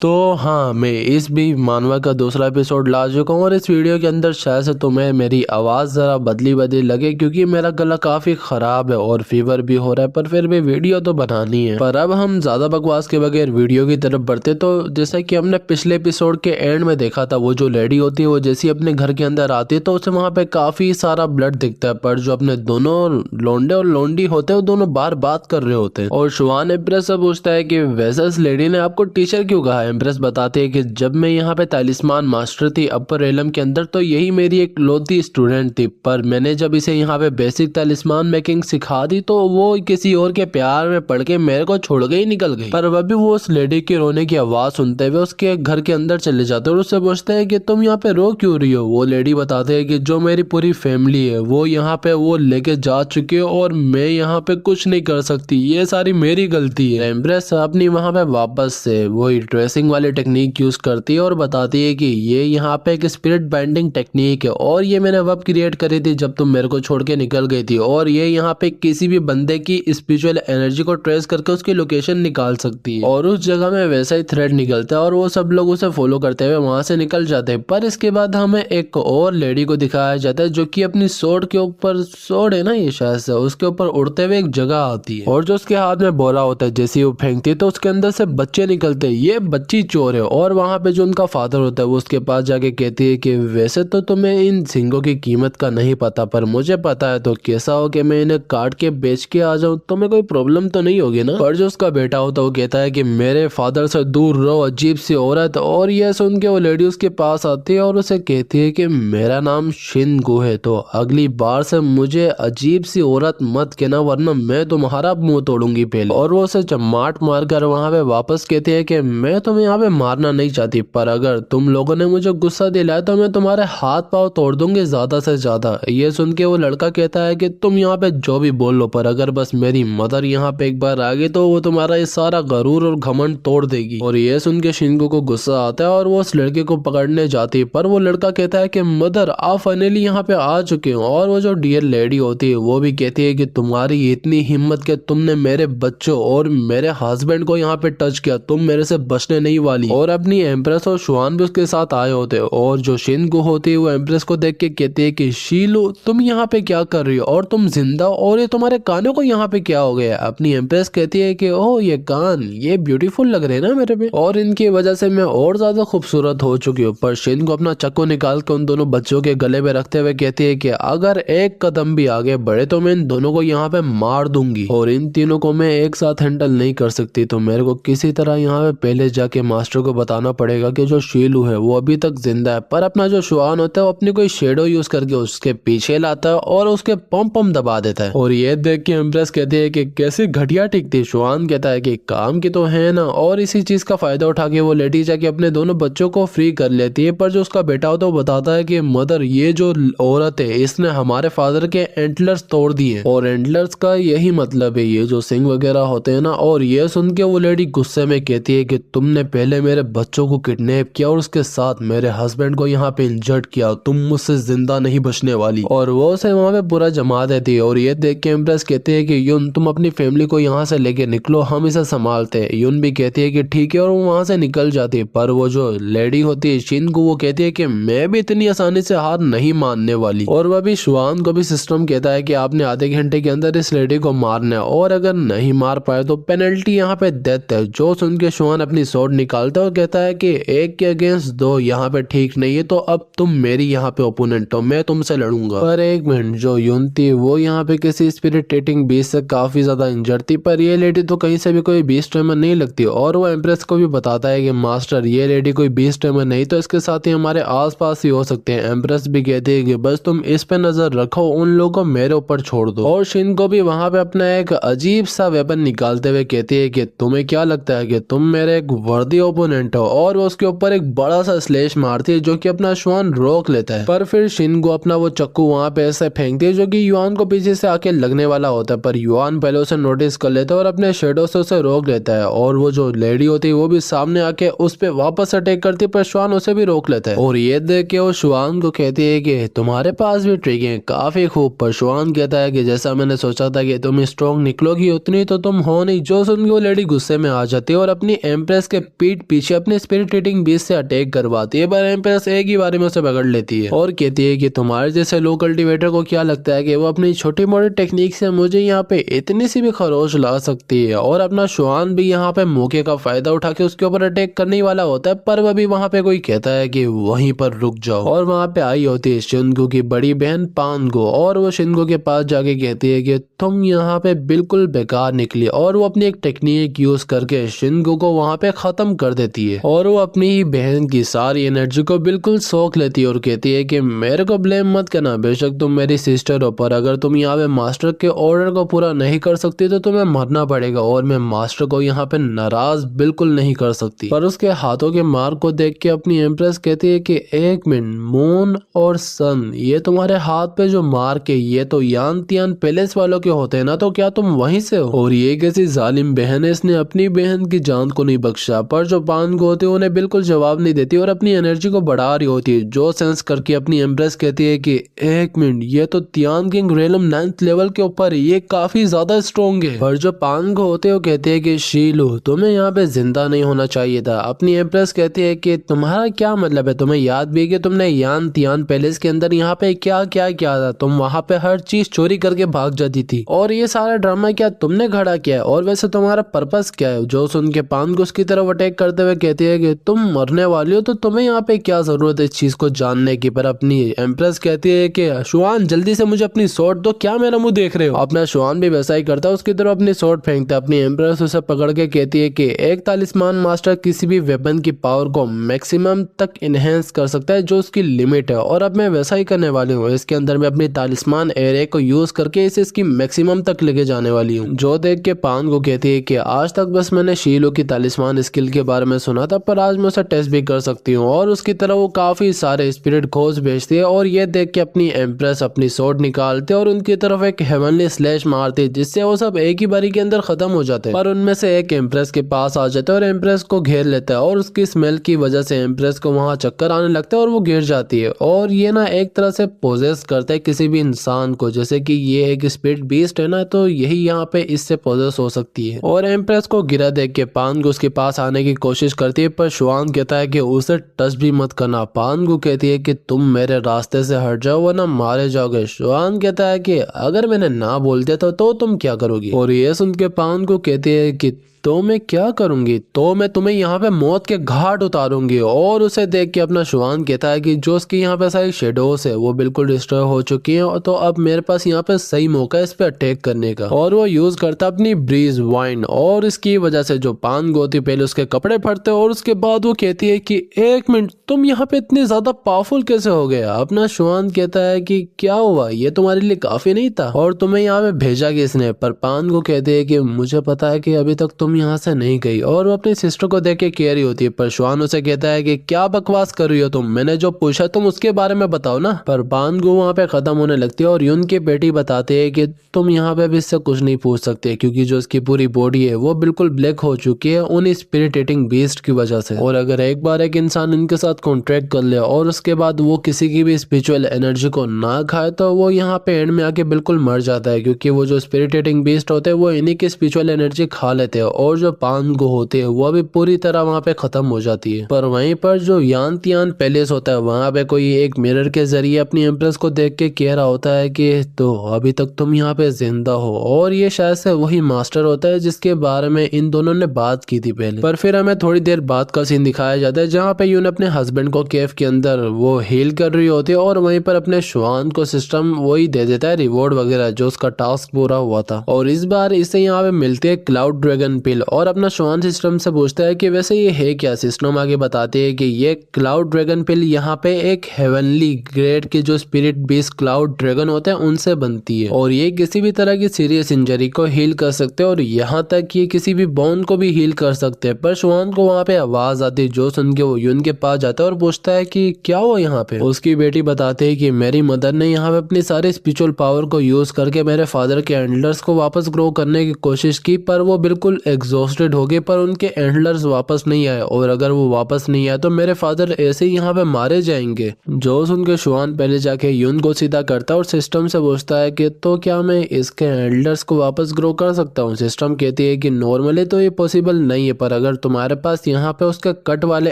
तो हाँ, मैं इस भी मानवा का दूसरा एपिसोड ला चुका हूँ और इस वीडियो के अंदर शायद से तुम्हें मेरी आवाज़ ज़रा बदली बदली लगे क्योंकि मेरा गला काफ़ी ख़राब है और फीवर भी हो रहा है, पर फिर भी वीडियो तो बनानी है। पर अब हम ज़्यादा बकवास के बगैर वीडियो की तरफ बढ़ते। तो जैसा कि हमने पिछले एपिसोड के एंड में देखा था, वो जो लेडी होती है वो जैसे अपने घर के अंदर आती है तो उसे वहाँ पे काफ़ी सारा ब्लड दिखता है, पर जो अपने दोनों लोंडे और लोंडी होते हैं वो दोनों बार बात कर रहे होते हैं। और शुआन एम्प्रेस से पूछता है कि वैसे इस लेडी ने आपको टीचर क्यों कहा है। एम्प्रेस बताते हैं कि जब मैं यहाँ पे तालिस्मान मास्टर थी अपर एलम के अंदर तो यही मेरी एक लौती स्टूडेंट थी, पर मैंने जब इसे यहाँ पे बेसिक तालिस्मान मेकिंग सिखा दी तो वो किसी और के प्यार में पड़ के मेरे को छोड़ के ही निकल गई। पर वह भी वो उस लेडी के रोने की आवाज सुनते हुए उसके घर के अंदर चले जाते हैं और उससे पूछते हैं कि तुम यहाँ पे रो क्यों रही हो। वो लेडी बताते है कि जो मेरी पूरी फैमिली है वो यहाँ पे वो लेके जा चुकी है और मैं यहाँ पे कुछ नहीं कर सकती, ये सारी मेरी गलती है। एम्प्रेस अपनी वहाँ पे वापस से वही ड्रेसिंग वाली टेक्निक यूज करती है और बताती है कि ये यहाँ पे एक स्पिरिट बाइंडिंग टेक्निक है और ये मैंने वब क्रिएट करी थी जब तुम मेरे को छोड़ के निकल गई थी, और ये यहाँ पे किसी भी बंदे की स्पिरिचुअल एनर्जी को ट्रेस करके उसकी लोकेशन निकाल सकती है। और उस जगह में वैसा ही थ्रेड निकलता है और वो सब लोग उसे फॉलो करते हुए वहां से निकल जाते हैं। पर इसके बाद हमें एक और लेडी को दिखाया जाता है जो कि अपनी सोड के ऊपर, सोड है ना ये शायद से, उसके ऊपर उड़ते हुए एक जगह आती है और जो उसके हाथ में बोरा होता है जैसे वो फेंकती है तो उसके अंदर से बच्चे निकलते हैं। ये बच्ची चोर है और वहां पे जो उनका फादर होता है वो उसके पास जाके कहती है कि वैसे तो तुम्हें इन सिंगों की कीमत का नहीं पता, पर मुझे पता है, तो कैसा हो कि मैं इन्हें काट के बेच के आ जाऊं, तुम्हें कोई प्रॉब्लम तो नहीं होगी ना। पर जो उसका बेटा होता है वो कहता है कि मेरे फादर से दूर रहो अजीब सी औरत। और यह सुन के वो लेडी उसके पास आती है और उसे कहती है कि मेरा नाम शिनगु है, तो अगली बार से मुझे अजीब सी औरत मत कहना वरना मैं तुम्हारा मुंह तोड़ूंगी पहले। और वो उसे चमाट मार कर वहां पे वापस कहती है कि मैं तुम्हें यहाँ पे मारना नहीं चाहती, पर अगर तुम लोगों ने मुझे गुस्सा दिलाया तो मैं तुम्हारे हाथ पांव तोड़ दूंगी ज्यादा से ज्यादा। ये सुन के वो लड़का कहता है कि तुम यहाँ पे जो भी बोल लो, पर अगर बस मेरी मदर यहाँ पे एक बार आ गई तो वो तुम्हारा ये सारा गरूर और घमंड तोड़ देगी। और ये सुन के शिनगु को गुस्सा आता है और वो उस लड़के को पकड़ने जाती है, पर वो लड़का कहता है कि मदर आप फाइनली यहाँ पे आ चुके हो। और वो जो डियर लेडी होती है वो भी कहती है कि तुम्हारी इतनी हिम्मत कि तुमने मेरे बच्चों और मेरे हस्बैंड को यहाँ पे टच किया, तुम मेरे से बचने नहीं वाली। और अपनी एम्प्रेस और शुआन भी उसके साथ आए होते हैं और जो शिनगु होती है वो एम्प्रेस को देख के कहती है कि शीलू तुम यहाँ पे क्या कर रही हो और तुम जिंदा हो और ये तुम्हारे कानों को यहाँ पे क्या हो गया। अपनी एम्प्रेस कहती है कि ओह ये कान ये ब्यूटीफुल लग रहे हैं ना मेरे पे और इनकी वजह से मैं और ज्यादा खूबसूरत हो चुकी हूँ। पर शिनगु अपना चाकू निकाल के उन दोनों बच्चों के गले में रखते हुए कहती है कि अगर एक कदम भी आगे बढ़े तो मैं इन दोनों को यहाँ पे मार दूंगी और इन तीनों को मैं एक साथ हैंडल नहीं कर सकती, तो मेरे को किसी तरह यहाँ पे पहले जाके मास्टर को बताना पड़ेगा कि जो शीलू है वो अभी तक जिंदा है। पर अपना जो शुआन होता है वो अपनी कोई शेडो यूज करके उसके पीछे लाता है और उसके पम पम दबा देता है। और ये देख के एम्प्रेस कहती है कि कैसी घटिया टिक थी। शुआन कहता है कि काम की तो है ना, और इसी चीज का फायदा उठा के वो लेडी जाके अपने दोनों बच्चों को फ्री कर लेती है। पर जो उसका बेटा होता है वो बताता है कि मदर ये जो औरत है इसने हमारे फादर के एंटलर्स तोड़ दिए और एंटलर्स का यही मतलब है ये जो सिंग वगैरह होते हैं ना। और ये सुन के वो लेडी गुस्से में कहती है कि तुमने पहले मेरे बच्चों को किडनैप किया और उसके साथ मेरे हस्बैंड को यहाँ पे इंजर्ड किया, तुम मुझसे जिंदा नहीं बचने वाली। और वो उसे वहाँ पे पूरा जमा देती है। और ये देख के एम्प्रेस कहती है कि युन तुम अपनी फैमिली को यहाँ से लेके निकलो, हम इसे संभालते हैं। युन भी कहती है कि ठीक है और वो वहाँ से निकल जाती है। पर वो जो लेडी होती है शिनगु वो कहती है कि मैं भी इतनी आसानी से हार नहीं मानने वाली। और वह भी शुआन को भी सिस्टम कहता है कि आपने आधे घंटे के अंदर इस लेडी को मारना है और अगर नहीं मार पाए तो पेनल्टी यहाँ पे डेथ है। जो सुन के शुआन अपनी सोड निकालता है और कहता है कि एक के अगेंस्ट दो यहाँ पे ठीक नहीं है, तो अब तुम मेरी यहाँ पे ओपोनेंट हो, मैं तुमसे लड़ूंगा। पर एक मिनट, जो युन थी वो यहाँ पे किसी स्पिरिटेटिंग बीस्ट से काफी ज्यादा इंजर्ड थी, पर ये लेडी तो कहीं से भी कोई बीस्ट ट्रेमर नहीं लगती। और वो एम्प्रेस को भी बताता है कि मास्टर ये लेडी कोई बीस्ट ट्रेमर नहीं तो इसके साथ ही हमारे आस पास ही हो सकते हैं। एम्प्रेस भी कहती है कि बस तुम इस पे नजर रखो, उन लोगों को मेरे ऊपर छोड़ दो। और शिन को भी वहां पे अपना एक अजीब सा वेपन निकालते हुए कहती है कि तुम्हें क्या लगता है कि तुम मेरे एक वर्दी ओपोनेंट हो। और वो उसके ऊपर एक बड़ा सा स्लेश मारती है जो कि अपना शुआन रोक लेता है। पर फिर शिनगो अपना वो चक्कू वहां पे ऐसे फेंकती है जो कि युआन को पीछे से आके लगने वाला होता है, पर युआन पहले उसे नोटिस कर लेता है और अपने शेडो से उसे रोक लेता है। और वो जो लेडी होती है वो भी सामने आके उस पे वापस अटैक करती है, पर शुआन उसे भी रोक लेता है। और ये देख के वो शुआन को कहती है कि तुम्हारे पास भी ट्रिक है, काफी खूब। पर शुआन कहता है कि जैसा मैंने सोचा था कि तुम स्ट्रॉन्ग निकलोगी उतनी तो तुम हो नहीं। जो सुन के वो लेडी गुस्से में आ जाती है और अपनी एम्प्रेस के पीठ पीछे अपने स्पिरिट ईटिंग बीस्ट से अटैक करवाती है, पर एम्प्रेस एक ही बारे में उसे पकड़ लेती है और कहती है कि तुम्हारे जैसे लो कल्टीवेटर को क्या लगता है कि वो अपनी छोटी मोटी टेक्निक से मुझे यहाँ पे इतनी सी भी खरोच ला सकती है। और अपना शुआन भी यहाँ पे मौके का फायदा उठा के उसके ऊपर अटैक करने वाला होता है, पर वह भी वहाँ पे कोई कहता है कि वहीं पर रुक जाओ। और वहाँ पे आई होती है शिनगो की बड़ी बहन पानगो, और वो शिनगो के पास जाके कहती है कि तुम यहाँ पे बिल्कुल बेकार निकली, और वो अपनी एक टेक्निक यूज करके शिनगो को वहाँ पे खत्म कर देती है और वो अपनी ही बहन की सारी एनर्जी को बिल्कुल सोख लेती है और कहती है कि मेरे को ब्लेम मत करना, बेशक तुम मेरी सिस्टर हो, पर अगर तुम यहाँ पे मास्टर के ऑर्डर को पूरा नहीं कर सकती तो तुम्हें मरना पड़ेगा, और मैं मास्टर को यहाँ पे नाराज बिल्कुल नहीं कर सकती। पर उसके हाथों के मार्क को देख के अपनी एम्प्रेस कहती है कि एक मिनट, मून और सन, ये तुम्हारे हाथ पे जो मार्क है ये तो यान तियान पैलेस वालों के होते हैं ना, तो क्या तुम वहीं से हो? और ये कैसी जालिम बहन है, इसने अपनी बहन की जान को नहीं बख्शा। पर जो पानगो होती है उन्हें बिल्कुल जवाब नहीं देती और अपनी एनर्जी को बढ़ा रही होती है, जो सेंस करके अपनी एम्प्रेस कहती है कि एक मिनट, ये तो तियान किंग रेलम 9th लेवल के ऊपर, ये काफी ज्यादा स्ट्रॉन्ग है। पर जो पानगो होते हो कहते हैं कि शीलू, तुम्हें यहाँ पे जिंदा नहीं होना चाहिए था। अपनी एम्प्रेस कहती है कि तुम्हारा क्या मतलब है, तुम्हें याद भी है कि तुमने यान तियान पैलेस के अंदर यहाँ पे क्या क्या किया था, तुम वहाँ पे हर चीज चोरी करके भाग जाती थी, और ये सारा ड्रामा क्या तुमने खड़ा किया है, और वैसे तुम्हारा पर्पस क्या है? जो सुन के पानगो उसकी तरफ अटैक करते हुए कहती है कि तुम मरने वाली हो तो तुम्हें यहाँ पे क्या जरूरत है इस चीज को जानने की। पर अपनी एम्प्रेस कहती है कि शुआन जल्दी से मुझे अपनी स्वॉर्ड दो, क्या मेरा मुंह देख रहे हो? अपना शुआन भी वैसा ही करता है, उसकी तरफ अपनी स्वॉर्ड फेंकता है। अपनी एम्प्रेस उसे पकड़ के कहती है कि एक तालिस्मान मास्टर किसी भी वेपन की पावर को मैक्सिमम तक इनहेंस कर सकता है, जो उसकी लिमिट है, और अब मैं वैसा ही करने वाली हूँ। इसके अंदर मैं अपनी तालिस्मान एरे को यूज करके इसे इसकी मैक्सिमम तक लेके जाने वाली हूँ। जो देख के पानगो कहती है कि आज तक बस मैंने शीलो की तालिस्मान स्किल के बारे में सुना था, पर आज मैं उसे टेस्ट भी कर सकती हूँ। और उसकी तरफ वो काफी सारे स्पिरिट खोज भेजती है, और ये देख के अपनी एम्प्रेस अपनी स्वॉर्ड निकालते और उनकी तरफ एक हेवनली स्लैश मारती, जिससे वो सब एक ही बारी के अंदर खत्म हो जाते हैं। पर उनमें से एक एम्प्रेस के पास आ जाता है और एम्प्रेस को घेर लेता है, और उसकी स्मेल की वजह से एम्प्रेस को वहां चक्कर आने लगता है और वो गिर जाती है। और ये ना एक तरह से पोजेस करता है किसी भी इंसान को, जैसे कि ये एक स्पिरिट बीस्ट है ना, तो यही यहाँ पे इससे पोजेस हो सकती है। और एम्प्रेस को गिरा देख के पानगो उसके पास आने की कोशिश करती है, पर शुआन कहता है कि उसे टच भी मत करना। पानगो कहती है कि तुम मेरे रास्ते से हट जाओ वरना मारे जाओगे। शुआन कहता है कि अगर मैंने ना बोल दिया तो तुम क्या करोगी? और ये सुन के पानगो कहती है कि तो मैं क्या करूंगी, तो मैं तुम्हें यहाँ पे मौत के घाट उतारूंगी। और उसे देख के अपना शुआन कहता है कि जो उसकी यहाँ पे सारी शेडोज है वो बिल्कुल डिस्ट्रॉय हो चुकी हैं, तो अब मेरे पास यहाँ पे सही मौका है इस पे अटैक करने का। और वो यूज करता अपनी ब्रीज वाइन, और इसकी वजह से जो पानगो थी पहले उसके कपड़े फटते, और उसके बाद वो कहती है कि एक मिनट, तुम यहाँ पे इतनी ज्यादा पावरफुल कैसे हो गया? अपना शुआन कहता है कि क्या हुआ, ये तुम्हारे लिए काफी नहीं था, और तुम्हें यहाँ पे भेजा किसने? पर पानगो कहती है कि मुझे पता है कि अभी तक तुम यहाँ से नहीं गई, और वो अपनी सिस्टर को देख के केयर होती है। पर शुआन उसे कहता है कि क्या बकवास कर रही हो तुम, मैंने जो पूछा तुम उसके बारे में बताओ ना। पर पानगो वहाँ पे खत्म होने लगती है, और यून की बेटी बताती है कि तुम यहाँ पे भी इससे कुछ नहीं पूछ सकते, क्योंकि जो इसकी पूरी बॉडी है वो बिल्कुल ब्लैक हो चुकी है उन स्पिरिट ईटिंग बीस्ट की वजह से। और अगर एक बार एक इंसान इनके साथ कॉन्ट्रैक्ट कर ले और उसके बाद वो किसी की भी स्पिरिचुअल एनर्जी को ना खाए, तो वो यहाँ पे एंड में आके बिल्कुल मर जाता है, क्योंकि वो जो स्पिरिट ईटिंग बीस्ट होते हैं वो इन्हीं की स्पिरिचुअल एनर्जी खा लेते हैं, और जो पानगो होते हैं वो भी पूरी तरह वहाँ पे खत्म हो जाती है। पर वहीं पर जो यान तियान पैलेस होता है वहाँ पे कोई एक मिरर के जरिए अपनी एम्प्रेस को देख के कह रहा होता है कि तो अभी तक तुम यहाँ पे जिंदा हो, और ये शायद से वही मास्टर होता है जिसके बारे में इन दोनों ने बात की थी पहले। पर फिर हमें थोड़ी देर बाद का सीन दिखाया जाता है जहाँ पे यून अपने हस्बैंड को केव के अंदर वो हील कर रही होती है, और वहीं पर अपने शुआन को सिस्टम वही दे देता है रिवॉर्ड वगैरह जो उसका टास्क पूरा हुआ था। और इस बार इसे यहाँ पे मिलती है क्लाउड ड्रैगन पिल, और अपना शुआन सिस्टम से पूछता है कि वैसे ये है क्या। सिस्टम आगे बताते हैं कि ये क्लाउड ड्रैगन पिल यहाँ पे एक हेवनली ग्रेड के जो स्पिरिट बीस्ट क्लाउड ड्रैगन होते हैं उनसे बनती है, और ये किसी भी तरह की सीरियस इंजरी को हील कर सकते हैं, और यहाँ तक ये किसी भी बोन को भी हील कर सकते हैं। पर शुआन को वहाँ पे आवाज आती है, जो सुन के वो यून के पास जाता है और पूछता है कि क्या हुआ यहाँ पे। उसकी बेटी बताते है कि मेरी मदर ने यहाँ पे अपनी सारी स्पिरिचुअल पावर को यूज करके मेरे फादर के एल्डर्स को वापस ग्रो करने की कोशिश की, पर वो बिल्कुल एग्जॉस्टेड हो गए पर उनके एंडलर्स वापस नहीं आए, और अगर वो वापस नहीं आए तो मेरे फादर ऐसे ही यहाँ पे मारे जाएंगे। जो सुन के शुआन पहले जाके यून को सीधा करता है और सिस्टम से पूछता है कि तो क्या मैं इसके एंडलर्स को वापस ग्रो कर सकता हूँ। सिस्टम कहती है कि नॉर्मली तो ये पॉसिबल नहीं है, पर अगर तुम्हारे पास यहाँ पे उसके कट वाले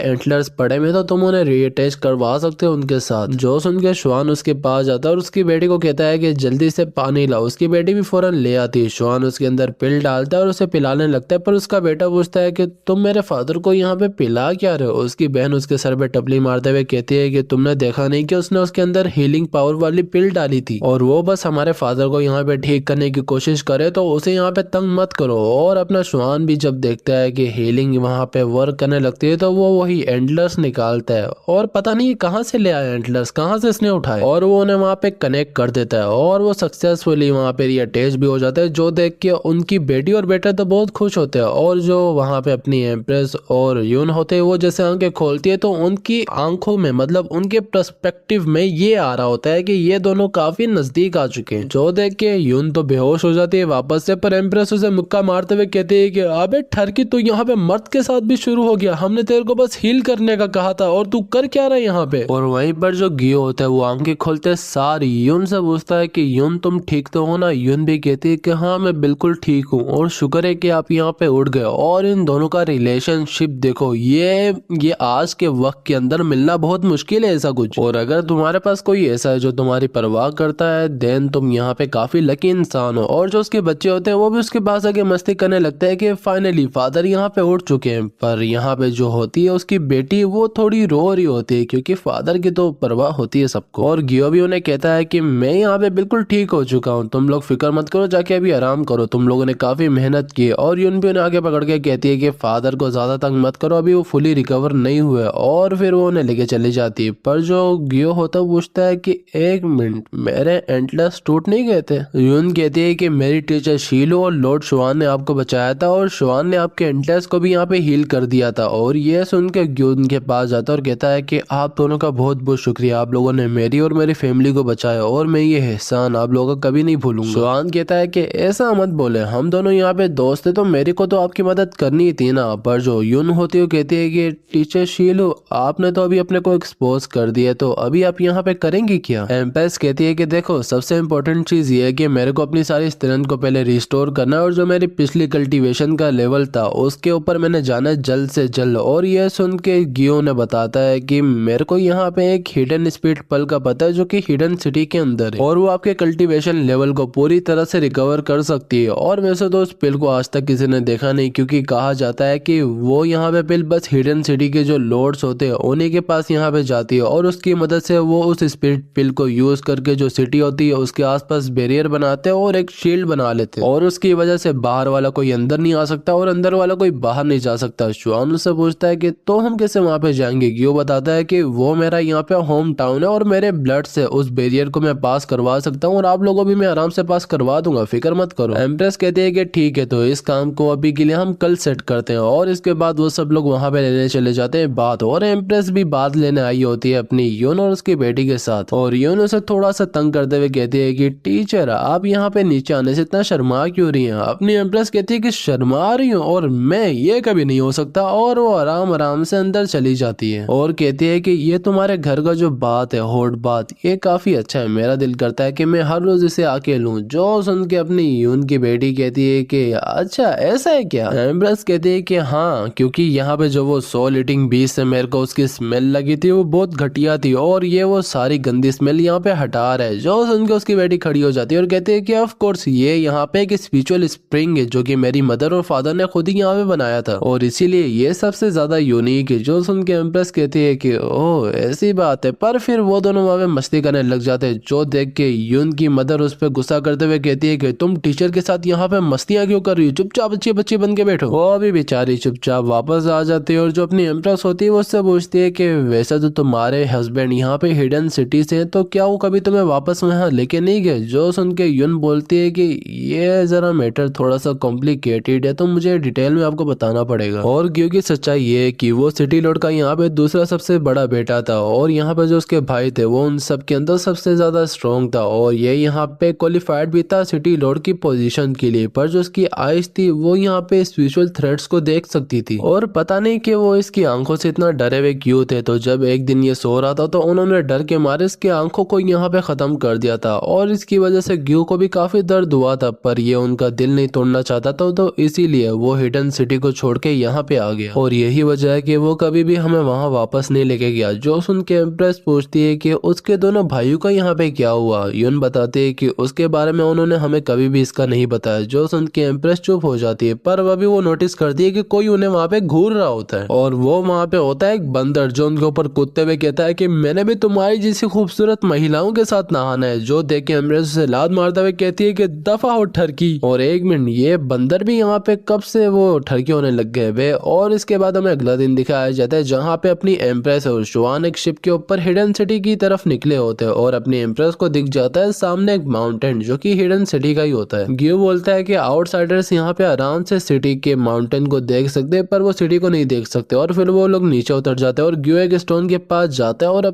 एंटलर्स पड़े हुए तो तुम उन्हें रीअटैच करवा सकते हो उनके साथ। जो सुन के शुआन उसके पास जाता है और उसकी बेटी को कहता है कि जल्दी से पानी लाओ। उसकी बेटी भी फौरन ले आती है। शुआन उसके अंदर पिल डालता है और उसे पिलाने लगता है, पर उसका बेटा पूछता है कि तुम मेरे फादर को यहाँ पे पिला क्या रहे हो। उसकी बहन उसके सर पे टपली मारते हुए कहती है कि तुमने देखा नहीं कि उसने उसके अंदर हीलिंग पावर वाली पिल डाली थी, और वो बस हमारे फादर को यहाँ पे ठीक करने की कोशिश करे तो उसे यहाँ पे तंग मत करो। और अपना शुआन भी जब देखता है कि हीलिंग वहाँ पे वर्क करने लगती है तो वो वही एंटलर्स निकालता है, और पता नहीं कहाँ से ले आया एंटलर्स, कहाँ से इसने उठाए, और वो उन्हें वहाँ पे कनेक्ट कर देता है और वो सक्सेसफुली वहाँ पे रीअटैच भी हो जाता है। जो देख के उनकी बेटी और बेटा तो बहुत खुश होते हैं, और जो वहाँ पे अपनी एम्प्रेस और यून होते हैं वो जैसे आंखें खोलती है तो उनकी आंखों में मतलब उनके पर्सपेक्टिव में ये आ रहा होता है कि ये दोनों काफी नजदीक आ चुके हैं। जो देख के यून तो बेहोश हो जाती है वापस से, पर एम्प्रेस उसे मुक्का मारते हुए कहती है कि अबे ठरकी, तू यहाँ पे मर्द के साथ भी शुरू हो गया, हमने तेरे को बस हील करने का कहा था और तू कर क्या रहा है यहाँ पे। और वहीं पर जो गियो होता है वो आंखें खोलते सारी यून से पूछता है कि यून तुम ठीक तो हो ना। यून भी कहती है कि हाँ मैं बिल्कुल ठीक हूँ, और शुक्र है कि आप यहाँ पे उड़ गए। और इन दोनों का रिलेशनशिप देखो, ये आज के वक्त के अंदर मिलना बहुत मुश्किल है ऐसा कुछ, और अगर तुम्हारे पास कोई ऐसा है जो तुम्हारी परवाह करता है देन तुम यहाँ पे काफी लकी इंसान हो। और जो उसके बच्चे होते हैं वो भी उसके पास आके मस्ती करने लगते हैं कि फाइनली फादर यहाँ पे उठ चुके हैं। पर यहाँ पे जो होती है उसकी बेटी वो थोड़ी रो रही होती है, क्योंकि फादर की तो परवाह होती है सबको। और गियो भी उन्हें कहता है कि मैं यहाँ पे बिल्कुल ठीक हो चुका हूँ, तुम लोग फिक्र मत करो, जाके अभी आराम करो, तुम लोगों ने काफी मेहनत की। और यून भी उन्हें आगे पकड़ के कहती है कि फादर को ज्यादा तंग मत करो, अभी वो फुली रिकवर नहीं हुए, और फिर वो उन्हें लेके चली जाती है। पर जो गियो होता है पूछता है कि एक मिनट, मेरे एंटलर्स टूट नहीं गए थे। यून कहती है कि मेरी टीचर शीलो और लॉर्ड शुआन ने आपको बचाया था, और शुआन ने आपके एंटलर्स को भी यहाँ पे हील कर दिया था। और ये सुन के गियो उनके पास जाता है और कहता है कि आप दोनों का बहुत बहुत शुक्रिया, आप लोगों ने मेरी और मेरी फैमिली को बचाया, और मैं ये एहसान आप लोगों का कभी नहीं भूलूंगा। शुआन कहता है कि ऐसा मत बोले, हम दोनों यहाँ पे दोस्त है तो मेरे को तो आपकी मदद करनी थी ना। पर जो यून होती है वो कहती है कि टीचर शीलो आपने तो अभी अपने को एक्सपोज कर दिया, तो अभी आप यहाँ पे करेंगी क्या। एम्प्रेस कहती है कि देखो सबसे इम्पोर्टेंट चीज ये है कि मेरे को अपनी सारी स्ट्रेंथ को पहले रिस्टोर करना है, और जो मेरी पिछली कल्टीवेशन का लेवल था उसके ऊपर मैंने जाना है जल्द से जल्द। और यह सुन के गियो ने बताता है कि मेरे को यहाँ पे एक हिडन स्पीड पल का पता है जो कि हिडन सिटी के अंदर है, और वो आपके कल्टीवेशन लेवल को पूरी तरह से रिकवर कर सकती है। और वैसे तो उस पिल को आज तक किसी ने देखा नहीं, क्योंकि कहा जाता है कि वो यहाँ पे पिल बस हिडन सिटी के जो लॉर्ड्स होते हैं उन्हीं के पास यहाँ पे जाती है, और उसकी मदद से वो उस स्पिरिट पिल को यूज करके जो सिटी होती है उसके आसपास बैरियर बनाते हैं और एक शील्ड बना लेते हैं, और उसकी वजह से बाहर वाला कोई अंदर नहीं आ सकता और अंदर वाला कोई बाहर नहीं जा सकता। शुआन उससे पूछता है कि तो हम कैसे वहां पे जाएंगे। गियो बताता है कि वो मेरा यहाँ पे होम टाउन है और मेरे ब्लड से उस बैरियर को मैं पास करवा सकता हूँ, और आप लोगों भी मैं आराम से पास करवा दूंगा, फिक्र मत करो। एम्प्रेस कहती है कि ठीक है, तो इस काम को अभी के लिए हम कल सेट करते हैं। और इसके बाद वो सब लोग वहां पे लेने चले जाते हैं बात, और एम्प्रेस भी बात लेने आई होती है अपनी यून और उसकी बेटी के साथ। और यून उसे थोड़ा सा तंग करते हुए कहती है कि टीचर आप यहाँ पे नीचे आने से इतना शर्मा क्यों रही हैं। अपनी एम्प्रेस कहती है कि शर्मा रही हूँ और मैं, ये कभी नहीं हो सकता। और वो आराम आराम से अंदर चली जाती है और कहती है कि ये तुम्हारे घर का जो बात है, हॉट बात, ये काफी अच्छा है, मेरा दिल करता है कि मैं हर रोज इसे आके लूं। जो सुन के अपनी यून की बेटी कहती है कि अच्छा ऐसा है क्या। एम्प्रेस कहती है कि हाँ, क्योंकि यहाँ पे जो वो सोल ईटिंग बीस्ट से मेरे को उसकी स्मेल लगी थी वो बहुत घटिया थी, और ये वो सारी गंदी स्मेल यहाँ पे हटा रहा है। जो सुन के उसकी बेटी खड़ी हो जाती है और कहती है कि ऑफ कोर्स ये यहाँ पे एक स्पिरिचुअल स्प्रिंग है जो कि मेरी मदर और फादर ने खुद ही यहाँ पे बनाया था, और इसीलिए ये सबसे ज्यादा यूनिक है। जो सुन के एम्प्रेस कहती है कि ओह ऐसी बात है। पर फिर वो दोनों वहाँ पे मस्ती करने लग जाते हैं, जो देख के यून की मदर उस पर गुस्सा करते हुए कहती है कि तुम टीचर के साथ यहाँ पे मस्तियाँ क्यों कर रही हो, चुपचाप अच्छी बच्ची बन के बैठो। वो अभी बेचारी चुपचाप वापस आ जाती है, और जो अपनी एम्प्रेस होती है वो उससे पूछती है कि वैसे तो तुम्हारे हस्बैंड यहाँ पे हिडन सिटी से, तो क्या वो कभी तुम्हें वापस वहाँ लेके नहीं गए। जो सुन के यून बोलती है कि ये जरा मैटर थोड़ा सा कॉम्प्लिकेटेड है, तो मुझे डिटेल में आपको बताना पड़ेगा। और क्योंकि सच्चाई ये है कि वो सिटी लॉर्ड का यहाँ पे दूसरा सबसे बड़ा बेटा था, और यहाँ पे जो उसके भाई थे वो उन सब के अंदर सबसे ज्यादा स्ट्रॉन्ग था, और ये यहाँ पे क्वालिफाइड भी था सिटी लॉर्ड की पोजीशन के लिए। पर जो उसकी आइज थी वो यहाँ पे स्पिरिचुअल थ्रेड्स को देख सकती थी और पता नहीं कि वो इसकी आंखों से इतना डरे हुए क्यों थे। तो जब एक दिन ये सो रहा था तो उन्होंने डर के मारे इसकी आंखों को यहाँ पे खत्म कर दिया था और इसकी वजह से ग्यू को भी काफी दर्द हुआ था, पर ये उनका दिल नहीं तोड़ना चाहता था तो इसीलिए वो हिडन सिटी को छोड़ के यहाँ पे आ गया और यही वजह है कि वो कभी भी हमें वहाँ वापस नहीं लेके गया। जो सुन के एम्प्रेस पूछती है कि उसके दोनों भाइयों का यहाँ पे क्या हुआ। यून बताते है कि उसके बारे में उन्होंने हमें कभी भी इसका नहीं बताया। जो सुन के एम्प्रेस चुप हो जाती है, पर अभी वो नोटिस करती है कि कोई उन्हें वहाँ पे घूर रहा होता है और वो वहाँ पे होता है एक बंदर जो उनके ऊपर कूदते हुए कहता है कि मैंने भी तुम्हारी जैसी खूबसूरत महिलाओं के साथ नहाना है। जो देख के एम्प्रेस उसे लात मारते हुए कहती है कि दफा हो ठरकी। और एक मिनट, ये बंदर भी यहाँ पे कब से वो ठरकी होने लग गए वे। और इसके बाद हमें अगला दिन दिखाया जाता है जहाँ पे अपनी एम्प्रेस और शुआन एक शिप के ऊपर हिडन सिटी की तरफ निकले होते हैं और अपनी एम्प्रेस को दिख जाता है सामने एक माउंटेन जो कि हिडन सिटी का ही होता है। ग्यू बोलता है कि आउटसाइडर्स यहाँ पे आराम से सिटी के माउंटेन को देख सकते हैं पर वो सिटी को नहीं देख सकते और फिर वो लोग नीचे उतर जाते हैं और ग्यू एक स्टोन के पास जाता है और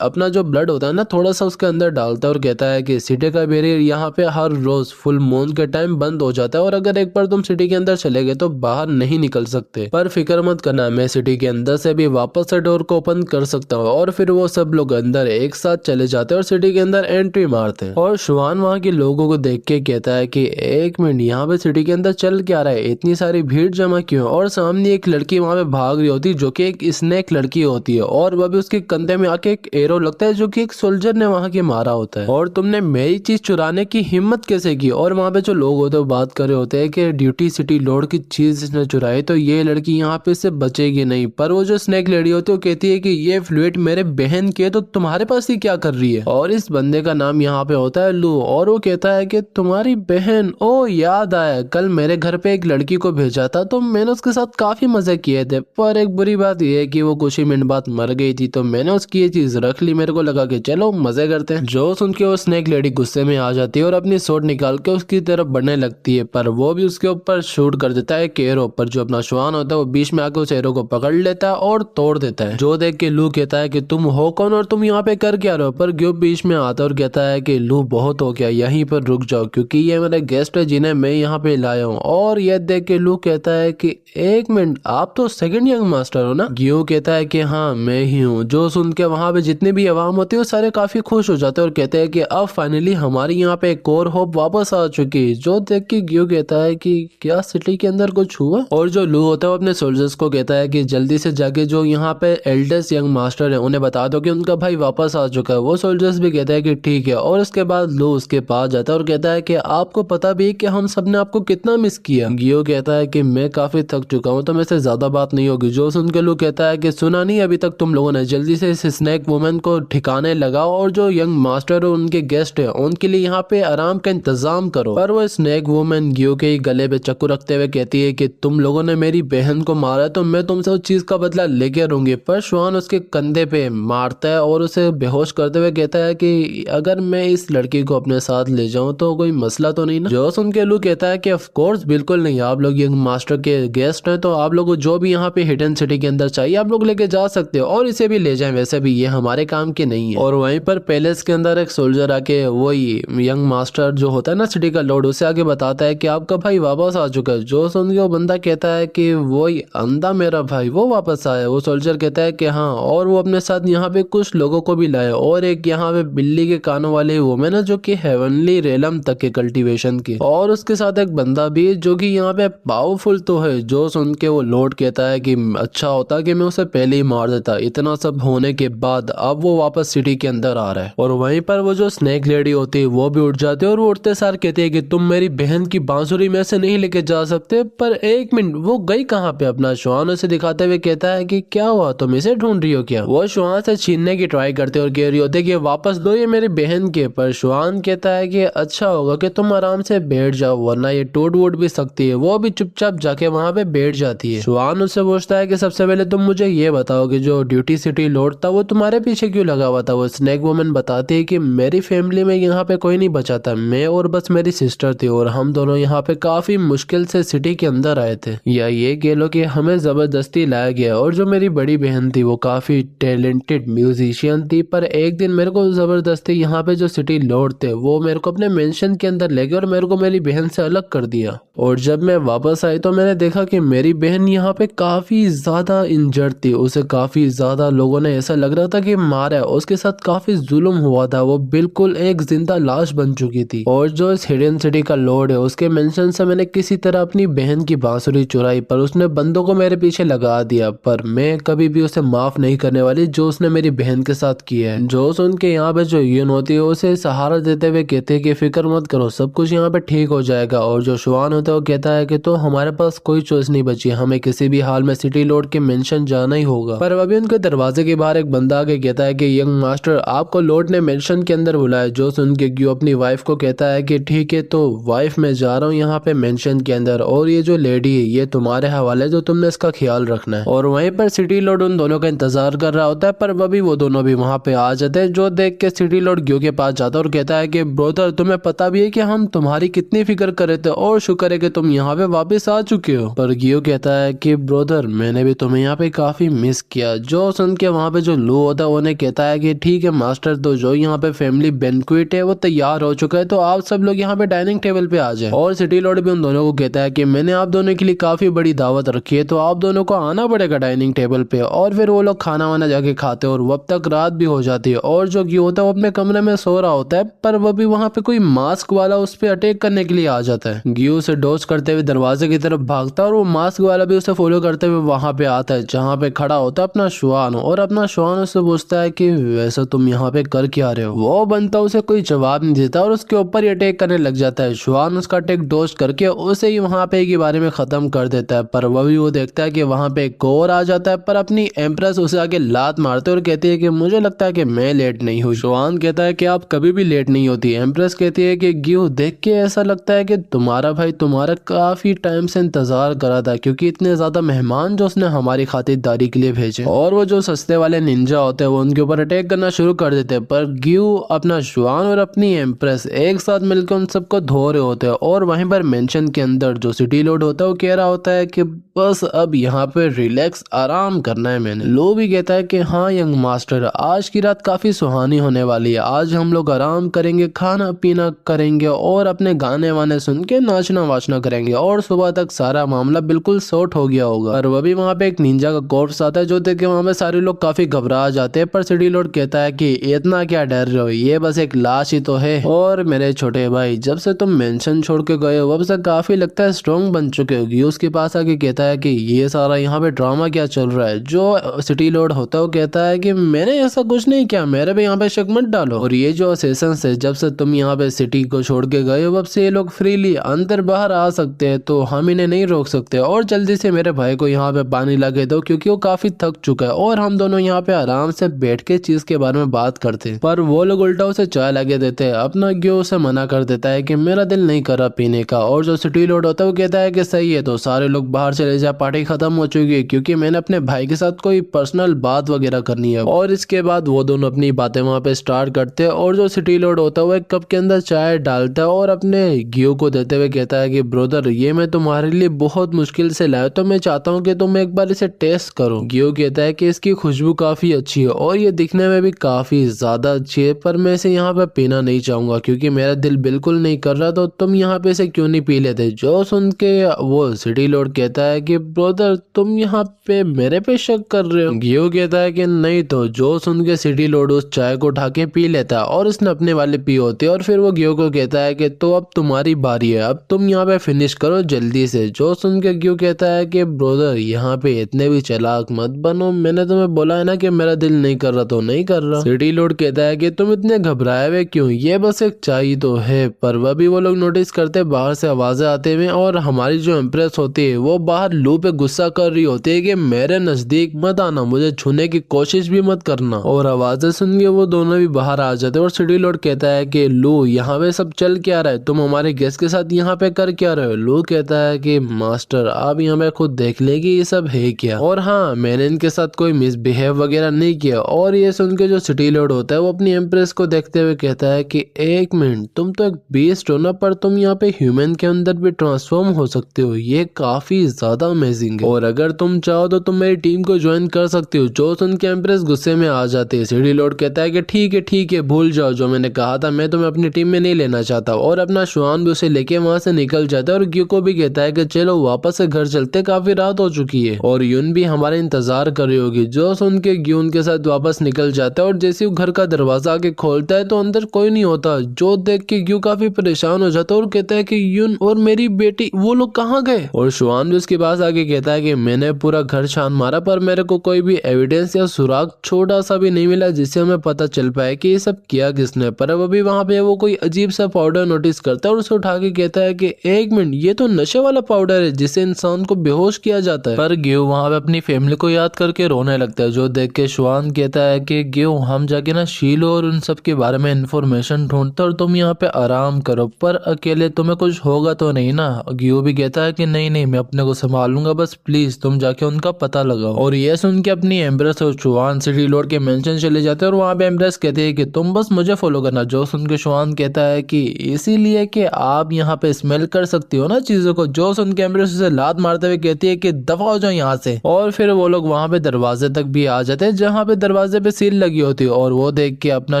अपना जो ब्लड होता है ना थोड़ा सा उसके अंदर डालता है और कहता है कि सिटी का बैरियर यहाँ पे हर रोज फुल मून के टाइम बंद हो जाता है और अगर एक बार तुम सिटी के अंदर चले गए तो बाहर नहीं निकल सकते, पर फिक्र मत करना, मैं सिटी के अंदर से भी वापस से डोर को ओपन कर सकता हूँ। और फिर वो सब लोग अंदर एक साथ चले जाते हैं और सिटी के अंदर एंट्री मारते हैं और शुआन वहाँ के लोगों को देख के कहता है कि एक मिनट, यहाँ पे सिटी के अंदर चल क्या रहा है, इतनी सारी भीड़ जमा क्यों। और सामने एक लड़की वहाँ पे भाग रही होती है जो कि एक स्नेक लड़की होती है और वह भी उसके कंधे में आके एक एरो लगता है जो कि एक सोल्जर ने वहाँ के मारा होता है। और तुमने मेरी चीज चुराने की हिम्मत कैसे की। और वहाँ पे जो लोग होते हैं बात कर रहे होते हैं कि ड्यूटी सिटी लॉर्ड की चीज इसने चुराई तो ये लड़की यहाँ पे से बचेगी नहीं। पर वो जो स्नेक लेडी होती है वो कहती है कि ये फ्लूइड मेरे बहन के तो तुम्हारे पास ही क्या कर रही है। और इस बंदे का नाम यहाँ पे होता है लू और वो कहता है कि तुम्हारी बहन, ओ याद आया, कल मेरे घर पे एक लड़की को भेजा था तो मैंने उसके साथ काफी मजे किए थे, पर एक बुरी बात यह है कि वो कुछ ही मिनट बाद मर गई थी तो मैंने उसकी ये चीज रख ली। मेरे को लगा कि चलो मजे करते हैं। जो सुन के वो स्नेक लेडी गुस्से में आ जाती है और अपनी सोट निकाल के उसकी तरफ बढ़ने लगती है, पर वो भी उसके ऊपर शूट कर देता है एक एरो पर। जो अपना शुआन होता है वो बीच में आके उस एरो को पकड़ लेता है और तोड़ देता है। जो देख के लू कहता है कि तुम हो कौन और तुम यहाँ पे कर क्या रहे हो। पर ग्यूब बीच में आता है और कहता है कि लू बहुत हो गया, यहीं पर रुक जाओ क्योंकि ये मेरे गेस्ट है जिन्हें मैं यहाँ पे लाया हूँ। और यह देख के लू कहता है कि एक मिनट, आप तो सेकंड यंग मास्टर हो ना। ग्यू कहता है कि हाँ मैं ही हूँ। जो सुन के वहाँ पे जितने भी अवाम होते हैं वो सारे काफी खुश हो जाते हैं और कहते हैं कि अब फाइनली हमारी यहाँ पे एक और होप वापस आ चुकी है। जो देख के ग्यू कहता है कि क्या सिटी के अंदर कुछ हुआ। और जो लू होता है वो अपने सोल्जर्स को कहता है कि जल्दी से जाके जो यहाँ पे एल्डेस्ट यंग मास्टर है उन्हें बता दो कि उनका भाई वापस आ चुका है। वो सोल्जर्स भी कहता है कि ठीक है। और उसके बाद लू उसके पास जाता है और कहता है कि आपको पता भी है कि हम सब ने आपको कितना मिस किया। गियो कहता है कि मैं काफी थक चुका हूँ तो मेरे से ज्यादा बात नहीं होगी। जो सुन के लू कहता है कि सुना नहीं अभी तक तुम लोगों ने, जल्दी से इस स्नेक वुमेन को ठिकाने लगाओ और जो यंग मास्टर और उनके गेस्ट है उनके लिए यहाँ पे आराम का इंतजाम करो। पर वो स्नेक वुमेन गियो के गले पे चाकू रखते हुए कहती है कि तुम लोगों ने मेरी बहन को मारा तो मैं तुमसे उस चीज का बदला लेके रहूंगी। पर शुआन उसके कंधे पे मारता है और उसे बेहोश करते हुए कहता है कि अगर मैं इस लड़की को अपने साथ ले जाऊं तो कोई मसला तो नहीं ना। जो सुन के लू कहता है कि ऑफ कोर्स बिल्कुल नहीं, आप लोग यंग मास्टर के गेस्ट हैं तो आप लोग को जो भी यहाँ पे हिडन सिटी के अंदर चाहिए आप लोग लेके जा सकते हो और इसे भी ले जाएं, वैसे भी ये हमारे काम की नहीं है। और वहीं पर पैलेस के अंदर एक सोल्जर आके वही यंग मास्टर जो होता है ना सिटी का लॉर्ड, उसे आके बताता है कि आपका भाई वापस आ चुका है। जो सुन के वो बंदा कहता है कि वही अंधा मेरा भाई वो वापस आया। वो सोल्जर कहता है कि हाँ, और वो अपने साथ यहाँ पे कुछ लोगों को भी लाया और एक यहाँ पे बिल्ली के कानों वाली वुमेन है जो कि हेवनली रेलम तक के कल्टीवेशन की, और उसके साथ एक बंदा भी है जो कि यहाँ पे पावरफुल तो है। जो सुन के वो लॉर्ड कहता है कि अच्छा होता कि मैं उसे पहले ही मार देता। इतना सब होने के बाद अब वो वापस सिटी के अंदर आ रहा है और वहीं पर वो जो स्नेक लेडी होती है वो भी उठ जाती है और वो उठते सार कहती है कि तुम मेरी बहन की बांसुरी में से नहीं लेके जा सकते। पर एक मिनट, वो गई कहाँ पे। अपना शुआन उसे दिखाते हुए कहता है कि क्या हुआ, तुम इसे ढूंढ रही हो क्या। वो शुआन से छीनने की ट्राई करते और कह रही होती कि वापस दो ये मेरी बहन के। पर शुआन कहता है कि अच्छा होगा कि तुम आराम से बैठ जाओ वरना ये टूट वूट भी सकती है। वो भी चुपचाप जाके वहाँ पे बैठ जाती है। शुआन उससे पूछता है कि सबसे पहले तुम मुझे ये बताओ कि जो ड्यूटी सिटी लॉर्ड था वो तुम्हारे पीछे क्यों लगा हुआ था। वो स्नेक वुमन बताती है कि मेरी फैमिली में यहाँ पे कोई नहीं बचा था, मैं और बस मेरी सिस्टर थी और हम दोनों यहाँ पे काफी मुश्किल से सिटी के अंदर आए थे, या ये कह लो कि हमें जबरदस्ती लाया गया। और जो मेरी बड़ी बहन थी वो काफी टैलेंटेड म्यूजिशियन थी, पर एक दिन मेरे को जबरदस्ती यहाँ पे जो सिटी लॉर्ड थे वो मेरे को अपने मेंशन के अंदर ले गए और मेरे को मेरी बहन से अलग कर दिया। और और जब मैं वापस आई तो मैंने देखा कि मेरी बहन यहाँ पे काफी ज्यादा इंजर्ड थी। उसे काफी ज्यादा लोगों ने ऐसा लग रहा था कि मारा है, उसके साथ काफी जुल्म हुआ था, वो बिल्कुल एक जिंदा लाश बन चुकी थी। और जो इस हिडन सिटी का लॉर्ड है उसके मेंशन से मैंने किसी तरह अपनी बहन की बांसुरी चुराई, पर उसने बंदों को मेरे पीछे लगा दिया। पर मैं कभी भी उसे माफ नहीं करने वाली जो उसने मेरी बहन के साथ किया है। जो सुन के यहाँ पे जो यून होती है उसे सहारा देते हुए कहते हैं कि फिक्र मत करो, सब कुछ यहाँ पे ठीक हो जाएगा। और जो शुआन होता है वो कहता है कि तो हमारे पास कोई चॉइस नहीं बची, हमें किसी भी हाल में सिटी लॉर्ड के मेंशन जाना ही होगा। पर अभी उनके दरवाजे के बाहर एक बंदा आके कहता है कि यंग मास्टर आपको लॉर्ड ने मेंशन के अंदर बुलाया। जो सुन के ग्यू अपनी वाइफ को कहता है कि ठीक है तो वाइफ मैं जा रहा हूँ यहाँ पे मेंशन के अंदर, और ये जो लेडी है ये तुम्हारे हवाले, जो तुमने इसका ख्याल रखना है। और वहीं पर सिटी लॉर्ड उन दोनों का इंतजार कर रहा होता है, पर अभी वो दोनों भी वहां पे आ जाते हैं। जो देख के सिटी लॉर्ड ग्यू के पास जाता है और कहता है कि ब्रोदर तुम्हें पता भी है कि हम तुम्हारी कितनी फिक्र कर रहे थे, और शुक्र है कि तुम यहाँ पे वापस आ चुके हो। पर ग्यू कहता है कि ब्रोदर मैंने भी तुम्हें यहाँ पे काफी मिस किया। जो सुन के वहां पे जो लू होता है उन्हें कहता है कि ठीक है मास्टर, तो जो यहाँ पे फैमिली बैंक्वेट है वो तैयार हो चुका है, तो आप सब लोग यहाँ पे डाइनिंग टेबल पे आ जाए। और सिटी लॉर्ड भी उन दोनों को कहता है कि मैंने आप दोनों के लिए काफी बड़ी दावत रखी है, तो आप दोनों को आना पड़ेगा डाइनिंग टेबल पे। और फिर वो लोग खाना वाना जाके खाते हैं और वब तक रात भी हो जाती है। और जो ग्यू होता है वो अपने कमरे में सो रहा होता है, पर वो भी वहां पे कोई मास्क वाला उस पर अटैक करने के लिए आ जाता है। ग्यू उसे डॉज करते हुए दरवाजे की तरफ भागता है और वो मास्क वाला भी उसे फॉलो करते हुए वहां पे आता है जहाँ पे खड़ा होता है अपना शुआन। और अपना शुआन उससे पूछता है कि वैसे तुम यहाँ पे कर क्या रहे हो। वो बनता उसे कोई जवाब नहीं देता और उसके ऊपर ही अटैक करने लग जाता है। शुआन उसका अटैक डॉज करके उसे ही वहां पे के बारे में खत्म कर देता है। पर वो भी वो देखता है कि वहां पे एक और आ जाता है, पर अपनी एम्प्रेस उसे आगे लात मारते और कहती है कि मुझे लगता है कि मैं लेट नहीं हूँ। शुआन कहता है कि आप कभी भी लेट नहीं होती। एम्प्रेस कहती है कि ग्यू देख के ऐसा लगता है कि तुम्हारा भाई तुम्हारा काफी टाइम से इंतजार कर रहा था, क्योंकि इतने ज्यादा मेहमान जो उसने हमारी खातिरदारी के लिए भेजे। और वो जो सस्ते वाले निंजा होते हैं वो उनके ऊपर अटैक करना शुरू कर देते हैं, पर ग्यू अपना शुआन और अपनी एम्प्रेस एक साथ मिलकर उन सबको धो रहे होते हैं। और वहीं पर मेंशन के अंदर जो सिटी लॉर्ड होता है वो कह रहा होता है कि बस अब यहाँ पे रिलैक्स आराम करना है मैंने। लो भी कहता है कि हाँ यंग मास्टर, आज की रात काफी सुहानी होने वाली है, आज हम लोग आराम करेंगे, खाना पीना करेंगे और अपने गाने वाने सुन के नाचना वाचना करेंगे, और सुबह तक सारा मामला बिल्कुल सॉर्ट हो गया होगा। और वही वहाँ पे एक निंजा का कॉर्प्स आता है जो देख के वहाँ पे सारे लोग काफी घबरा जाते हैं। पर सिटी लॉर्ड कहता है कि इतना क्या डर रहे हो, ये बस एक लाश ही तो है। और मेरे छोटे भाई जब से तुम मेंशन छोड़ के गए हो वब से काफी लगता है स्ट्रॉन्ग बन चुके होगी। उसके पास आके कहता है कि ये सारा यहाँ पे ड्रामा क्या चल रहा है। जो सिटी लॉर्ड होता है वो कहता है कि मैंने ऐसा कुछ नहीं किया, मेरे पे यहाँ पे शक मत डालो। और ये जो असेसंस है जब से तुम यहाँ पे सिटी को छोड़ के गए हो वब से ये लोग फ्रीली अंदर बाहर आ सकते हैं, तो हम इन्हें नहीं रोक सकते। और जल्दी से मेरे भाई को यहाँ पे पानी लगे दो क्योंकि वो काफी थक चुका है, और हम दोनों यहाँ पे आराम से बैठ के चीज के बारे में बात करते हैं। पर वो लोग उल्टा उसे चाय लगे देते हैं। अपना ग्यू उसे मना कर देता है कि मेरा दिल नहीं कर रहा पीने का। और जो सिटी लॉर्ड होता है वो कहता है कि सही है, तो सारे लोग बाहर चले जाए, पार्टी खत्म हो चुकी है, क्योंकि मैंने अपने भाई के साथ कोई पर्सनल बात वगैरह करनी है। और इसके बाद वो दोनों अपनी बातें वहाँ पे स्टार्ट करते हैं। और जो सिटी लॉर्ड होता है वो एक कप के अंदर चाय डालता है और अपने ग्यू को देते हुए कहता है कि ब्रदर ये मैं तुम्हारे लिए बहुत मुश्किल से लाया, तो मैं चाहता हूँ कि तुम एक बार इसे टेस्ट करो। ग्यू कहता है कि इसकी खुशबू काफी अच्छी है और ये दिखने में भी काफी ज्यादा अच्छी है, पर मैं इसे यहाँ पे पीना नहीं चाहूंगा क्योंकि मेरा दिल बिल्कुल नहीं कर रहा, तो तुम यहाँ पे इसे क्यों नहीं पी लेते। जो सुन के वो सिटी लॉर्ड कहता है कि ब्रदर तुम यहाँ पे मेरे पे शक कर रहे हो। ग्यू कहता है कि नहीं, तो जो सुन के सिटी लॉर्ड उस चाय को उठा के पी लेता है और उसने अपने वाले पी होती है। और फिर वो ग्यू को कहता है कि तो अब तुम्हारी बारी है, अब तुम यहाँ पे फिनिश करो जल्दी से। जो सुन के ग्यू कहता है कि ब्रदर यहाँ पे इतने भी चालाक मत बनो, मैंने तुम्हें बोला है ना कि मेरा दिल नहीं कर रहा तो नहीं कर रहा। सिटी लॉर्ड कहता है कि तुम इतने घबराए हुए क्यों, ये बस एक चाय तो है। पर वह भी वो लोग नोटिस करते बाहर से आवाजें आते हुए, और हमारी जो एम्प्रेस होती है वो बाहर लू पे गुस्सा कर रही होती है कि मेरे नजदीक मत आना, मुझे छूने की कोशिश भी मत करना। और आवाजें सुन के वो दोनों भी बाहर आ जाते हैं। और सिटी लॉर्ड कहता है कि लू यहाँ पे सब चल क्या रहा है, तुम हमारे गेस्ट के साथ यहाँ पे कर क्या रहे हो। लू कहता है कि मास्टर आप यहाँ पे खुद देख ले कि ये सब है क्या, और हाँ मैंने इनके साथ कोई मिसबिहेव वगैरह नहीं किया। और ये सुन के जो सिटी लॉर्ड होता है वो अपनी एम्प्रेस को देखते हुए कहता है कि एक मिनट, तुम तो एक बीस्ट हो ना, पर तुम यहाँ पे ह्यूमन के अंदर भी ट्रांसफॉर्म हो सकते हो, ये काफी ज्यादा ज्यादा अमेजिंग है और अगर तुम चाहो तो तुम मेरी टीम को ज्वाइन कर सकती हो। जो सुन के एम्प्रेस गुस्से में आ जाती है। सीडी लॉर्ड कहता है कि ठीक है भूल जाओ जो मैंने कहा था, मैं तुम्हें अपनी टीम में नहीं लेना चाहता और अपना शुआन भी उसे लेके वहां से निकल जाता है और ग्यू को भी कहता है कि चलो वापस से घर चलते, काफी रात हो चुकी है और यून भी हमारा इंतजार कर रही होगी। जो सुन के ग्यू उनके साथ वापस निकल जाता है और जैसे वो घर का दरवाजा आके खोलता है तो अंदर कोई नहीं होता। जो देख के ग्यू काफी परेशान हो जाता है और कहता है कि यून और मेरी बेटी वो लोग कहाँ गए। और शुआन भी उसके पास आके कहता है कि मैंने पूरा घर छान मारा पर मेरे को कोई भी एविडेंस या सुराग छोटा सा भी नहीं मिला जिससे हमें पता चल पाए कि ये सब किया किसने। पर अब अभी वहां पे वो कोई अजीब सा पाउडर नोटिस करता है और उसे उठा के कहता है कि एक मिनट, ये तो नशे वाला पाउडर है जिससे इंसान को बेहोश किया जाता है। पर ग्यू वहां पे अपनी फैमिली को याद करके रोने लगता है। जो देख के शुआन कहता है कि ग्यू हम जाके ना शीलो और उन सब के बारे में इंफॉर्मेशन ढूंढते और तुम यहाँ पे आराम करो, पर अकेले तुम्हें कुछ होगा तो नहीं ना। ग्यू भी कहता है कि नहीं मैं अपने को संभाल लूंगा, बस प्लीज तुम जाके उनका पता लगाओ। और ये सुन के अपनी एम्ब्रेस और शुआन सीडी लॉर्ड के मेंशन चले जाते हैं और वहां पे एम्ब्रेस कहते हैं कि तुम बस मुझे फॉलो करना। जो सुन के शुआन कहता है कि इसीलिए कि आप यहाँ पे स्मेल कर सकती हो ना चीजों को। जो सुन के एम्ब्रेस उसे लात मारते हुए कहती है कि दफा हो जाओ यहाँ से। और फिर वो लोग वहां पे दरवाजे तक भी आ जाते हैं जहाँ पे दरवाजे पे सील लगी होती है और वो देख के अपना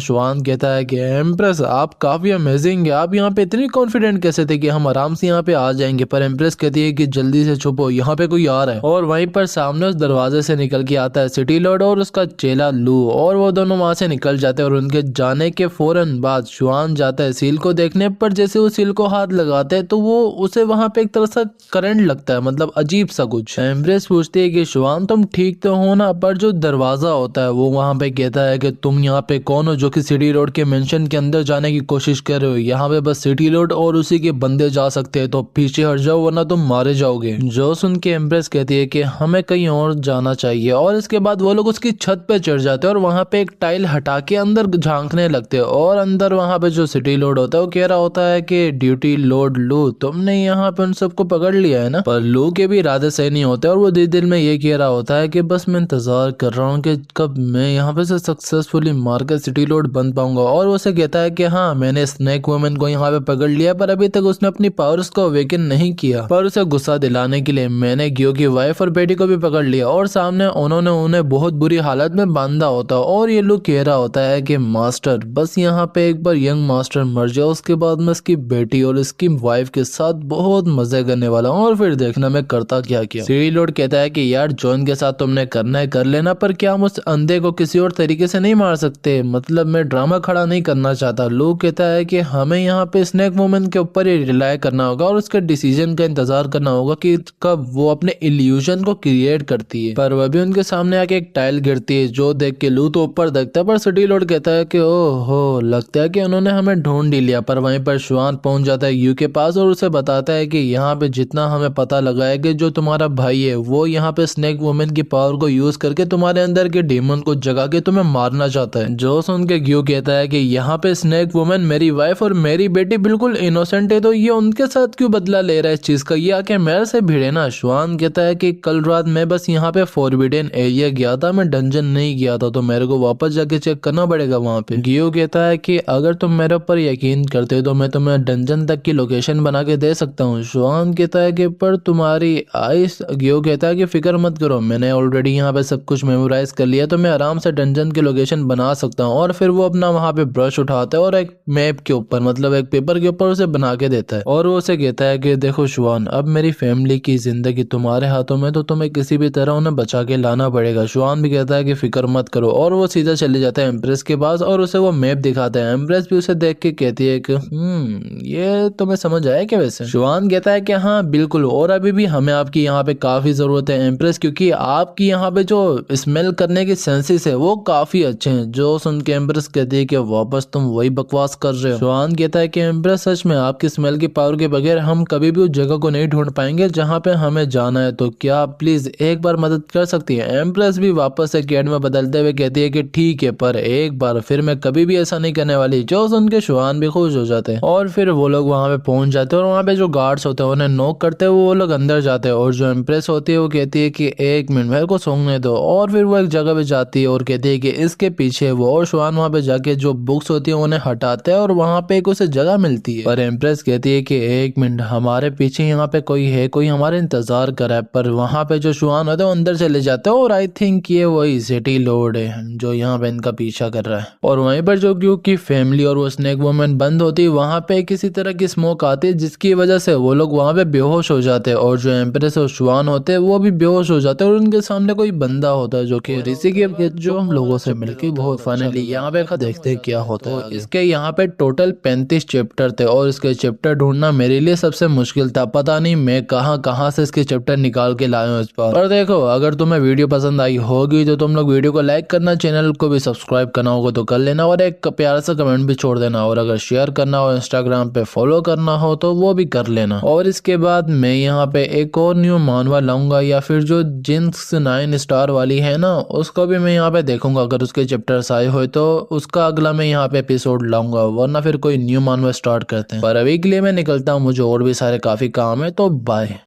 शुआन कहता है कि एम्प्रेस आप काफी अमेजिंग है, आप यहाँ पे इतनी कॉन्फिडेंट कैसे थे कि हम आराम से यहाँ पे आ जाएंगे। पर एम्प्रेस कहती है कि जल्दी से छुपो, यहाँ पे कोई आ रहा है। और वहीं पर सामने उस दरवाजे से निकल के आता है सिटी लॉर्ड और उसका चेला लू और वो दोनों वहां से निकल जाते हैं। और उनके जाने के फौरन बाद शुआन जाता है सील को देखने, पर जैसे वो सील को हाथ लगाते हैं तो वो उसे वहां पे एक तरह से करंट लगता है, मतलब अजीब सा कुछ। एम्प्रेस पूछती है कि शुआन तुम ठीक तो हो ना, पर जो दरवाजा होता है वो वहां पे कहता है कि तुम यहाँ पे कौन हो जो कि सिटी लॉर्ड के मेंशन के अंदर जाने की कोशिश कर रहे हो। यहाँ पे बस सिटी लॉर्ड और उसी के बंदे जा सकते हैं, तो पीछे हट जाओ वरना तुम मारे जाओगे। जो सुन के एम्प्रेस कहती है कि हमें कहीं और जाना चाहिए। और इसके बाद वो लोग उसकी छत पे चढ़ जाते हैं और वहां पे एक टाइल हटा के अंदर झांकने लगते हैं। और अंदर वहां पे जो सिटी लॉर्ड होता है वो कह रहा होता है कि ड्यूटी लॉर्ड लू तुमने यहाँ पे उन सबको पकड़ लिया है ना। पर लू के भी इरादे सही नहीं होते और वो दिल में ये कह रहा होता है कि बस मैं इंतजार कर रहा हूँ कि कब मैं यहाँ पे से सक्सेसफुली मार कर सिटी लॉर्ड बन पाऊंगा। और वो उसे कहता है कि हाँ मैंने स्नेक वुमेन को यहाँ पे पकड़ लिया, पर अभी तक उसने अपनी पावर्स को अवेकन नहीं किया। पर उसे गुस्सा दिलाने के लिए मैंने ग्यू की वाइफ और बेटी को भी पकड़ लिया और सामने उन्होंने उन्हें बहुत बुरी हालत में बांधा होता है। और ये लोग कह रहा होता है कि मास्टर बस यहाँ पे एक बार यंग मास्टर मर जाए, उसके बाद मैं इसकी बेटी और इसकी वाइफ के साथ बहुत मजे करने वाला हूँ और फिर देखना मैं करता क्या किया। सीडी लॉर्ड कहता है कि यार जॉन के साथ तुमने करना है कर लेना, पर क्या हम उस अंधे को किसी और तरीके से नहीं मार सकते, मतलब मैं ड्रामा खड़ा नहीं करना चाहता। लोग कहता है कि हमें यहाँ पे स्नेक वुमेन के ऊपर ही रिलाय करना होगा और उसके डिसीजन का इंतजार करना होगा कि कब वो अपने इल्यूजन को क्रिएट करती है। पर वह भी उनके सामने आके एक टाइल गिरती है जो देख के लू तो ऊपर देखता है, पर सिटी लॉर्ड कहता है कि ओहो लगता है कि उन्होंने हमें ढूंढ ही लिया। पर वहीं पर शुआन पहुंच जाता है यू के पास और उसे बताता है कि यहाँ पे जितना हमें पता लगा है कि जो तुम्हारा भाई है वो यहाँ पे स्नेक वुमेन की पावर को यूज करके तुम्हारे अंदर के डेमन को जगा के तुम्हें मारना चाहता है। जो सुन के ग्यू कहता है कि यहाँ पे स्नेक वुमेन मेरी वाइफ और मेरी बेटी बिल्कुल इनोसेंट है, तो ये उनके साथ क्यों बदला ले रहा है इस चीज का, ये आके मेरे से भिड़े ना। शुआन कहता है कि कल रात मैं बस यहाँ पे फॉरबिडन एरिया गया था, मैं डंजन नहीं गया था, तो मेरे को वापस जाके चेक करना पड़ेगा वहाँ पे। गियो कहता है कि अगर तुम मेरे ऊपर यकीन करते हो तो मैं तुम्हें डंजन तक की लोकेशन बना के दे सकता हूँ। शुआन कहता है कि पर तुम्हारी आइस। गियो कहता है कि फिक्र मत करो, मैंने ऑलरेडी यहाँ पे सब कुछ मेमोराइज कर लिया, तो मैं आराम से डंजन की लोकेशन बना सकता हूँ। और फिर वो अपना वहाँ पे ब्रश उठाता है और एक मैप के ऊपर, मतलब एक पेपर के ऊपर उसे बना के देता है। और वो उसे कहता है कि देखो शुआन, अब मेरी फैमिली की जिंदगी तुम्हारे हाथों में, तो तुम्हें किसी भी तरह उन्हें बचा के लाना पड़ेगा। शुआन भी कहता है कि फिक्र मत करो और वो सीधा चले जाता है एम्प्रेस के पास और उसे वो मैप दिखाता है। एम्प्रेस भी उसे देख के कहती है कि ये तुम्हें समझ आया क्या वैसे। शुआन कहता है कि हाँ बिल्कुल, और अभी भी हमें आपकी यहाँ पे काफी जरूरत है एम्प्रेस, क्योंकि आपकी यहाँ पे जो स्मेल करने की सेंसेस है वो काफी अच्छे हैं। जो सुन के एम्प्रेस कहती है कि वापस तुम वही बकवास कर रहे हो। शुआन कहता है कि एम्प्रेस सच में आपकी स्मेल की पावर के बगैर हम कभी भी उस जगह को नहीं ढूंढ पाएंगे जहाँ पे हमें जाना है, तो क्या आप प्लीज एक बार मदद कर सकती है। एम्प्रेस भी वापस से कैड में बदलते हुए कहती है कि ठीक है, पर एक बार फिर मैं कभी भी ऐसा नहीं करने वाली। जो सुन के शुआन भी खुश हो जाते हैं और फिर वो लोग वहाँ पे पहुंच जाते हैं और वहाँ पे जो गार्ड्स होते हैं उन्हें नॉक करते हैं, वो लोग अंदर जाते हैं। और जो एम्प्रेस होती है वो कहती है कि एक मिनट मेरे को सोचने दो, और फिर वो एक जगह पे जाती है और कहती है कि इसके पीछे वो। और शुआन वहाँ पे जाके जो बुक्स होती है उन्हें हटाते हैं और वहाँ पे एक उसे जगह मिलती है। पर एम्प्रेस कहती है कि एक मिनट, हमारे पीछे यहाँ पे कोई है, कोई हमारे इंतजार कर रहा है, पर वहाँ पे जो शुआन होते हैं अंदर चले जाते हैं और आई थिंक ये वही सिटी लॉर्ड है जो यहाँ पे इनका पीछा कर रहा है। और वहीं पर जो क्यू की फैमिली और वो स्नेक वुमन बंद होती है, वहाँ पे किसी तरह की स्मोक आती है जिसकी वजह से वो लोग वहाँ पे बेहोश हो जाते हैं और जो एम्प्रेस और शुआन होते हैं वो भी बेहोश हो जाते हैं और उनके सामने कोई बंदा होता है जो कि ऋषि के जो हम लोगों से मिलकर बहुत फाइनली यहाँ पे देखते क्या होता है। इसके यहाँ पे टोटल 35 चैप्टर थे और इसके चैप्टर ढूंढना मेरे लिए सबसे मुश्किल था। पता नहीं मैं कहाँ से इसके चैप्टर निकाल के लाया हूँ इस पर देखो, अगर तुम्हें वीडियो पसंद आई होगी तो तुम लोग वीडियो को लाइक करना, चैनल को भी सब्सक्राइब करना होगा तो कर लेना और एक प्यारा सा कमेंट भी छोड़ देना, और अगर शेयर करना हो, इंस्टाग्राम पे फॉलो करना हो तो वो भी कर लेना। और इसके बाद मैं यहाँ पे एक और न्यू मानवा लाऊंगा या फिर जो जिंक्स 9 स्टार वाली है ना उसको भी मैं यहाँ पे देखूंगा। अगर उसके चैप्टर्स आए हुए तो उसका अगला मैं यहाँ पे एपिसोड लाऊंगा, वरना फिर कोई न्यू मानवा स्टार्ट करते हैं। पर अभी के लिए मैं निकलता हूँ, मुझे और भी सारे काफी काम है, तो बाय।